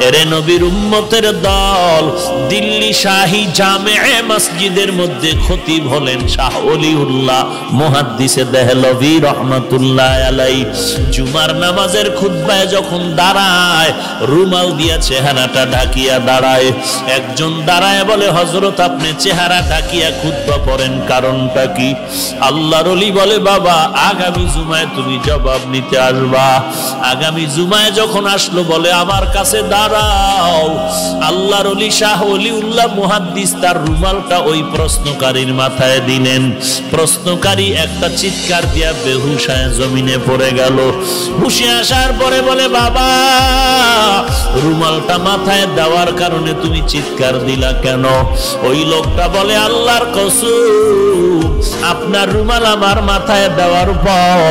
এরে নবীর উম্মতের দল, দিল্লি শাহী জামে মসজিদের মধ্যে খতিব হলেন শাহ ওলিউল্লাহ মুহাদ্দিসে দেহলভী রহমাতুল্লাহ আলাইহি। জুমার নামাজের খুতবায় যখন দাঁড়ায়, রুমাল দিয়া চেহারাটা ঢাকিয়া দাঁড়ায়। একজন দাঁড়ায় বলে, হযরত আপনি চেহারা ঢাকিয়া খুতবা পড়েন, কারণটা কি? আল্লাহর ওলি বলে, বাবা আগামী জুমায় তুমি জবাব নিতে আসবা। আগামী জুমায় যখন আসলো, বলে আমার কাছে দাঁড়াও। আল্লাহর ওলি শাহ ওলিউল্লাহ মুহাদ্দিস তার রুমালটা ওই প্রশ্নকারীর মাথায় দিলেন। প্রশ্নকারী একটা চিৎকার দিয়া বেহুশ হয়ে জমিনে পড়ে গেল। হুশে আসার পরে বলে, বাবা রুমালটা মাথায় দেওয়ার কারণে তুমি চিৎকার দিলা কেন? ওই লোকটা বলে, আল্লাহর কসম, আপনার রুমাল আমার মাথায় দেওয়ার পর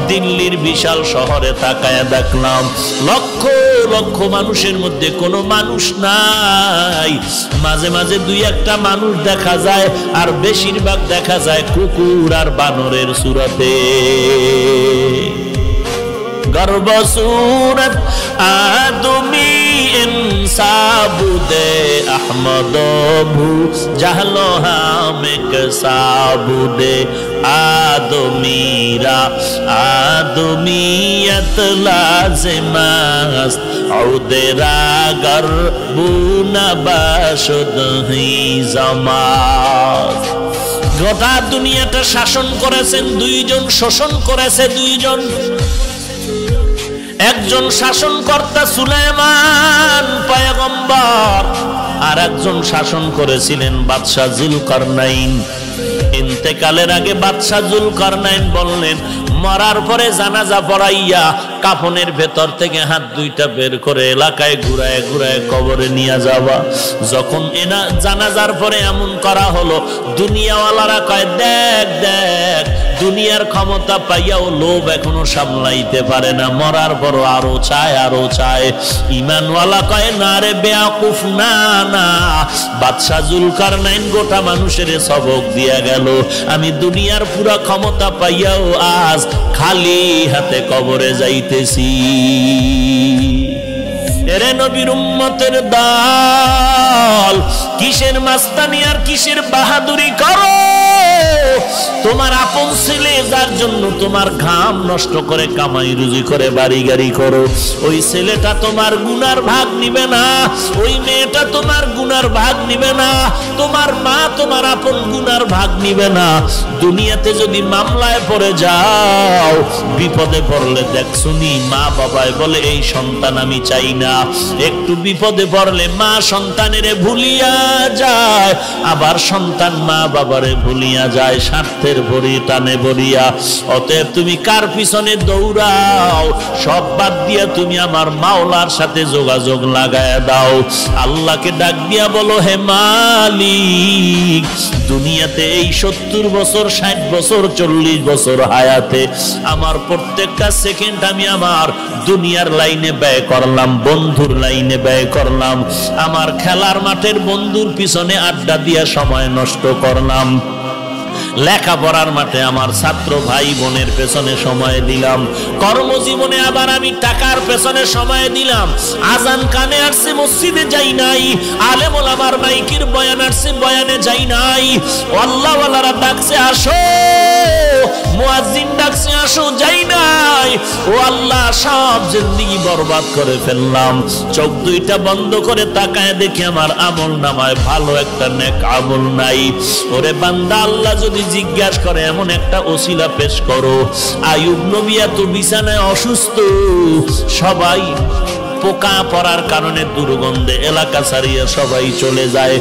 দিল্লির বিশাল শহরে তাকায় দেখলাম লক্ষ লক্ষ মানুষের মধ্যে কোনো মানুষ নাই। মাঝে মাঝে দুই একটা মানুষ দেখা যায়, আর বেশিরভাগ দেখা যায় কুকুর আর বানরের সুরতে। গর্ব সুরত আদমি ইনসাবুদে আহমদ ভু জাহলো হামেক সাবুদে আদমিরা আদমিয়ত লাজিমাস আউদেরা গরবুনা বাশুদ হি জামাত। গোটা দুনিয়াটা শাসন করেছেন দুইজন, শোষণ করেছে দুইজন। একজন শাসনকর্তা সুলাইমান পয়গম্বর, আর একজন শাসন করেছিলেন বাদশাহ জুলকারনাইন। ইন্তেকালের আগে বাদশাহ জুলকারনাইন বললেন, মরার পরে জানাজা পড়াইয়া কাফনের ভেতর থেকে হাত দুইটা বের করে এলাকায় ঘুরায় ঘুরায় কবরে নিয়ে যাওয়া। যখন এনা জানাজার পরে এমন করা হলো, দুনিয়াওয়ালারা কয়, দেখ দেখ, দুনিয়ার ক্ষমতা পাইয়াও লোভ এখনো সামলাইতে পারে না, মরার পর আরো চায় আরো চায়। ইমানওয়ালা কয়, না রে বেয়াকুফ, না না, বাদশাহ জুলকারনাইন গোটা মানুষের সবক দিয়া গেল। আমি দুনিয়ার পুরা ক্ষমতা পাইয়াও আজ খালি হাতে কবরে যাইতেছি। এরে নবীর উম্মতের দল, কিসের মাস্তানি আর কিসের বাহাদুরি করো? তোমার আপন ছেলে যার জন্য তোমার ঘাম নষ্ট করে কামাই রুজি করে বাড়ি গাড়ি করো, ওই ছেলেটা তোমার গুনার ভাগ নিবে না, ওই মেয়েটা তোমার গুনার ভাগ নিবে না, তোমার মা তোমার আপন গুনার ভাগ নিবে না। দুনিয়াতে যদি মামলায় পড়ে যাও, বিপদে পড়লে দেখছুনি মা বাবায় বলে, এই সন্তান আমি চাই না। একটু বিপদে পড়লে মা সন্তানেরে ভুলিয়া যায়, আবার সন্তান মা বাবারে ভুলিয়া যায়, স্বার্থের বড়ি টানে বড়িয়া। অতএব তুমি কার পিছনে দৌড়াও, সব বাদ দিয়া তুমি আমার মাওলার সাথে যোগাযোগ লাগায় দাও। আল্লাহকে ডাক দিয়া বলো, হে মালিক, দুনিয়াতে এই 70 বছর 60 বছর 40 বছর হায়াতে আমার প্রত্যেকটা সেকেন্ড আমি আমার দুনিয়ার লাইনে ব্যয় করলাম, বন্ধুর লাইনে ব্যয় করলাম, আমার খেলার মাঠের বন্ধুর পিছনে আড্ডা দিয়া সময় নষ্ট করলাম, লেখাপড়ার মাঠে আমার ছাত্র ভাই বোনের পেছনে সময় দিলাম, কর্মজীবনে আবার আমি টাকার পেছনে সময় দিলাম। আজান কানে আসছে, মসজিদে যাই নাই, আলেম ওলামার মাইকির বয়ান আসছে, বয়ানে যাই নাই, আল্লাহ ওয়ালারা ডাকছে আসো, মুয়াজ্জিন ডাকছে আসো, যাই নাই। ও আল্লাহ, সব জিন্দেগি বরবাদ করে ফেললাম। চোখ দুইটা বন্ধ করে তাকায় দেখি আমার আমল নামায় ভালো একটা নেক আমল নাই। ওরে বান্দা, আল্লাহ যদি জিজ্ঞাসা করে এমন একটা ওসিলা পেশ করো। আইয়ুব নবী এত বিছানায় অসুস্থ, সবাই পোকা পড়ার কারণে দুর্গন্ধে এলাকা ছাড়িয়ে সবাই চলে যায়।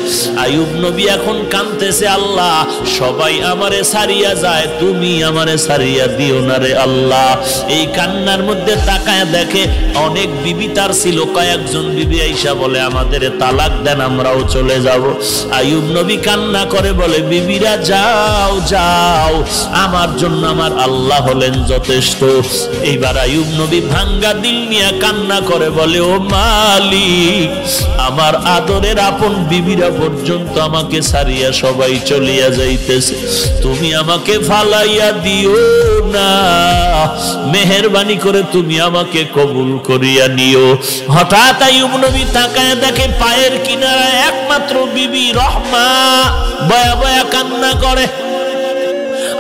আইয়ুব নবী এখন কাঁদতেছে, আল্লাহ সবাই আমারে ছাড়িয়া যায়, তুমি আমারে ছাড়িয়া দিও না রে আল্লাহ। এই কান্নার মধ্যে তাকায় দেখে অনেক বিবি তার ছিল, কয়েকজন বিবি আইসা বলে আমাদের তালাক দেন, আমরাও চলে যাব। আইয়ুব নবী কান্না করে বলে, বিবিরা যাও যাও, আমার জন্য আমার আল্লাহ হলেন যথেষ্ট। এইবার আইয়ুব নবী ভাঙ্গা দিল নিয়ে কান্না করে বলে, বলে ও মালিক, আমার আদরের আপন বিবিরা পর্যন্ত আমাকে ছাড়িয়া সবাই চলিয়া যাইতেছে, তুমি আমাকে ফালাইয়া দিও না, মেহেরবানি করে তুমি আমাকে কবুল করিয়া নিও। হঠাৎ আইয়ুব নবী তাকায় দেখে পায়ের কিনারায় একমাত্র বিবি রহমা বয়া বয়া কান্না করে।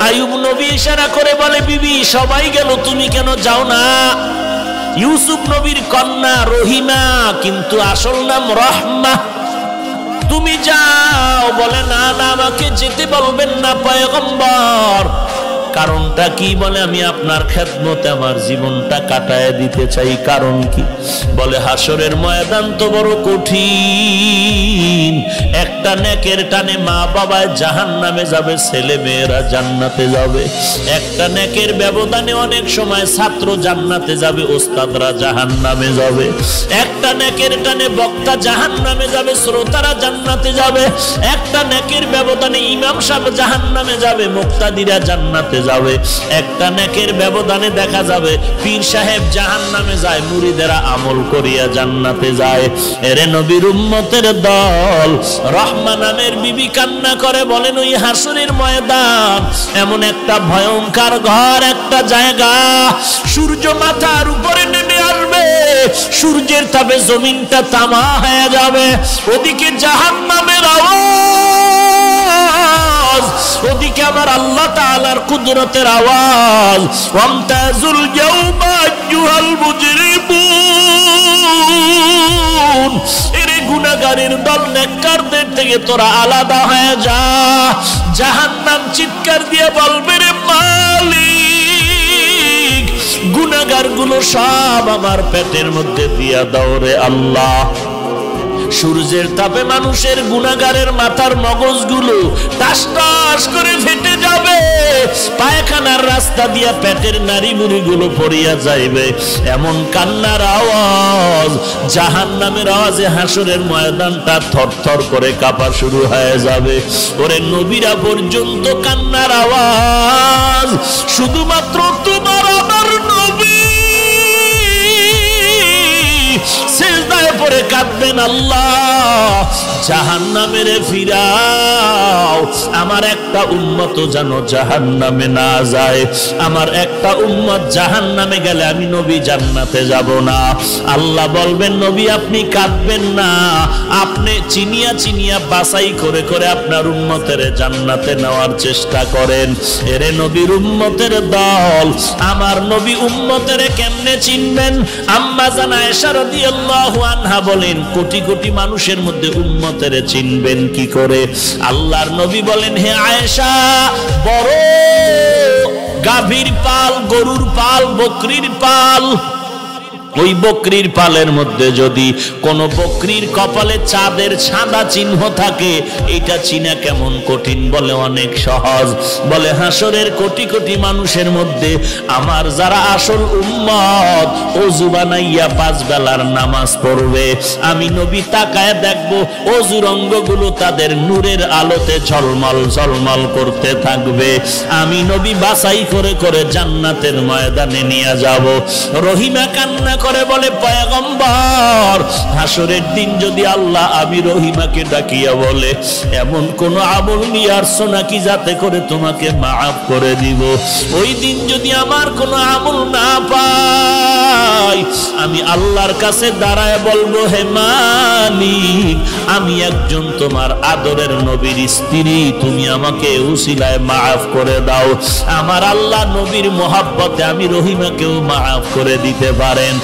আইয়ুব নবী ইশারা করে বলে, বিবি সবাই গেল, তুমি কেন যাও না? ইউসুফ নবীর কন্যা রহিমা, কিন্তু আসল নাম রহমা, তুমি যাও। বলে না না, আমাকে যেতে বলবেন না পয়গম্বর। কারণটা কি? বলে আমি আপনার খেদমতে আমার জীবনটা কাটায় দিতে চাই। কারণ কি? বলে হাসরের ময়দান তো বড় কঠিন, একটা নেকের টানে মা বাবায় জাহান্নামে যাবে, ছেলে মেয়েরা জান্নাতে যাবে। একটা নেকের ব্যবধানে অনেক সময় ছাত্র জান্নাতে যাবে, ওস্তাদরা জাহান্নামে যাবে। একটা নেকের টানে বক্তা জাহান্নামে যাবে, শ্রোতারা জান্নাতে যাবে। একটা নেকের ব্যবধানে ইমাম সাহেব জাহান্নামে যাবে, মুক্তাদিরা জান্নাতে যাবে। একটা নেকের ব্যবধানে দেখা যাবে পীর সাহেব জাহান্নামে যায়, মুরিদেরা আমল করিয়া জান্নাতে যায়। এরে নবীর উম্মতের দল, রহমা নামের বিবি কান্না করে বলেন, ওই হাসরের ময়দান এমন একটা ভয়ঙ্কর ঘর, একটা জায়গা, সূর্য মাথার উপরে নেমে আসবে, সূর্যের তাপে জমিনটা তামা হয়ে যাবে। ওদিকে জাহান্নামের আওয়াজ, ওদিকে আমার আল্লাহ তাআলার কুদরতের আওয়াজ। ওয়ামতাজুল ইয়াউমা আইয়ুহাল মুজরিমুন, এরে গুনাহগারের দল, নেককারদের থেকে তোরা আলাদা হয়ে যা। জাহান্নাম চিৎকার দিয়ে বলবে, রে মালিক, গুনাহগারগুলো সব আমার পেটের মধ্যে দিয়া দাও রে আল্লাহ। সূর্যের তাপে মানুষের গুনাহগারের মাথার মগজগুলো টাস টাস করে ফেটে যাবে, পায়খানার রাস্তা দিয়া পেটের নারী বুড়িগুলো পড়িয়া যাইবে। এমন কান্নার আওয়াজ, জাহান্নামের আওয়াজে হাসরের ময়দানটা থরথর করে কাঁপা শুরু হয়ে যাবে। ওরে নবীরা পর্যন্ত কান্নার আওয়াজ, শুধুমাত্র তোমার আমার নবী সিজদায় পড়ে কাঁদবেন, আল্লাহ জাহান্নামের ফিরাও, আমার একটা উম্মত যেন জাহান্নামে না যায়। আমার একটা উম্মত জাহান্নামে গেলে আমি নবী জান্নাতে যাব না। আল্লাহ বলবেন, নবী আপনি কাঁদবেন না, আপনি চিনিয়া চিনিয়া বাছাই করে করে আপনার উম্মতের জান্নাতে নেওয়ার চেষ্টা করেন। এরে নবীর উম্মতের দল, আমার নবী উম্মতের কেমনে চিনবেন? আম্মা জান আয়েশা রাদিয়াল্লাহু আনহা বলেন, কোটি কোটি মানুষের মধ্যে উম্মতের চিনবেন কি করে? আল্লাহর নবী বলেন, হে আয়েশা, বড় গাভীর পাল, গরুর পাল, বকরির পাল, ওই বকরির পালের মধ্যে যদি কোন বকরির কপালে চাঁদের সাদা চিহ্ন থাকে, এটা চিনা কেমন কঠিন? বলে অনেক সহজ। বলে হাসরের কোটি কোটি মানুষের মধ্যে আমার যারা আসল উম্মত, ওযু বানাইয়া 5 বেলার নামাজ পড়বে, আমি নবী তাকায় দেখব ওযুর অঙ্গগুলো তাদের নূরের আলোতে ঝলমল ঝলমল করতে থাকবে। আমি নবী বাছাই করে করে জান্নাতের ময়দানে নিয়ে যাব। রহিমা কান্না করে বলে, পয়গম্বর, হাসরের দিন যদি আল্লাহ আমি রহিমাকে ডাকিয়া বলে, এমন কোন আমল নিয়ে আসছো নাকি যাতে করে তোমাকে মাফ করে দিব? ওই দিন যদি আমার কোন আমল না পাই, আমি আল্লাহর কাছে দাঁড়ায় বলবো, হে মালিক, আমি একজন তোমার আদরের নবীর স্ত্রী, তুমি আমাকে উসিলায় মাফ করে দাও। আমার আল্লাহ নবীর মহব্বতে আমি রহিমাকেও মাফ করে দিতে পারেন।